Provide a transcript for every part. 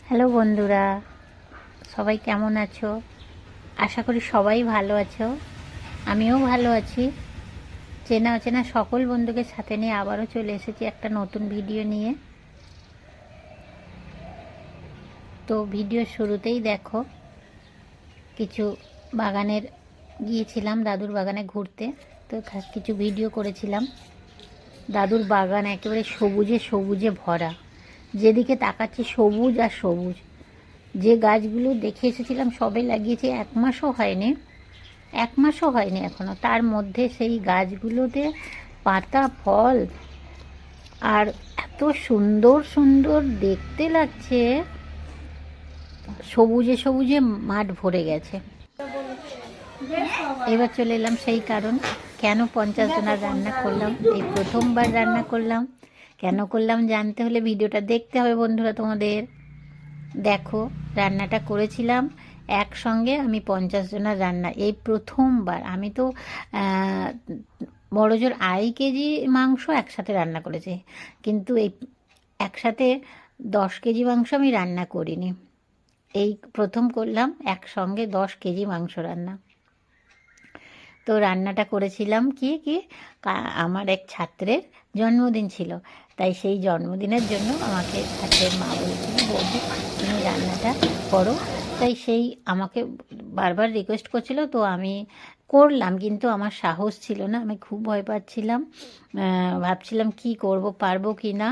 Hello বন্ধুরা, সবাই কেমন আছো? আশা করি সবাই ভালো আছো। আমিও ভালো আছি। চেনা অচেনা সকল বন্ধুকে সাথে নিয়ে আবারও চলে এসেছি একটা নতুন ভিডিও নিয়ে। তো ভিডিওর শুরুতেই দেখো কিছু বাগানের গিয়েছিলাম, দাদুর বাগানে ঘুরতে। তো কিছু ভিডিও করেছিলাম। দাদুর বাগান একেবারে সবুজে সবুজে ভরা, যেদিকে তাকাচ্ছি সবুজ আর সবুজ। যে গাছগুলো দেখে এসেছিলাম সবে লাগিয়েছি, 1 মাসও হয়নি এখনো, তার মধ্যে সেই গাছগুলোতে পাতা ফল আর এত সুন্দর সুন্দর দেখতে লাগছে। সবুজে সবুজে মাঠ ভরে গেছে। এবার চলে এলাম সেই কারণ, কেন 50 জনের রান্না করলাম, এই প্রথমবার রান্না করলাম। কেন করলাম জানতে হলে ভিডিওটা দেখতে হবে বন্ধুরা তোমাদের। দেখো, রান্নাটা করেছিলাম একসঙ্গে আমি 50 জনের রান্না, এই প্রথমবার। আমি তো বড়জোর 2.5 কেজি মাংস একসাথে রান্না করেছি, কিন্তু এই একসাথে 10 কেজি মাংস আমি রান্না করিনি। এই প্রথম করলাম একসঙ্গে 10 কেজি মাংস রান্না। তো রান্নাটা করেছিলাম কি কি আমার এক ছাত্রের জন্মদিন ছিল, তাই সেই জন্মদিনের জন্য আমাকে ছাত্রের মা বলেছিল, বৌদি তুমি রান্নাটা করো। তাই সেই আমাকে বারবার রিকোয়েস্ট করছিল, তো আমি করলাম, কিন্তু আমার সাহস ছিল না, আমি খুব ভয় পাচ্ছিলাম। ভাবছিলাম কি করব, পারবো কি না।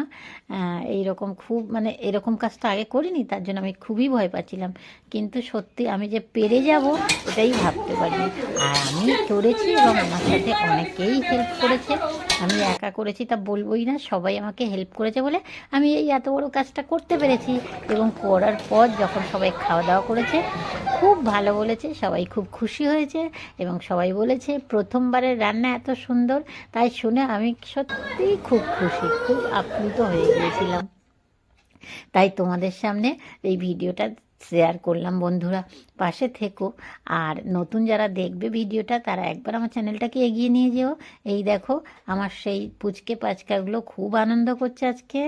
এইরকম খুব মানে এরকম কাজ তো আগে করিনি, তার জন্য আমি খুবই ভয় পাচ্ছিলাম। কিন্তু সত্যি আমি যে পেরে যাব এটাই ভাবতে পারিনি। আর আমি করেছি এবং আমার সাথে অনেকেই হেল্প করেছে। আমি একা করেছি তা বলবোই না, সবাই আমাকে হেল্প করেছে বলে আমি এই এত বড় কাজটা করতে পেরেছি। এবং করার পর যখন সবাই খাওয়া দাওয়া করেছে, খুব ভালো বলেছে, সবাই খুব খুশি হয়েছে। এবং সবাই বলেছে প্রথমবারের রান্না এত সুন্দর। তাই শুনে আমি সত্যিই খুব খুশি, খুব আপ্লুত হয়ে গিয়েছিলাম। তাই তোমাদের সামনে এই ভিডিওটা শেয়ার করলাম। বন্ধুরা পাশে থেকো, আর নতুন যারা দেখবে ভিডিওটা তারা একবার আমার চ্যানেলটাকে এগিয়ে নিয়ে যেও। এই দেখো আমার সেই পুচকে পাচকাগুলো খুব আনন্দ করছে আজকে।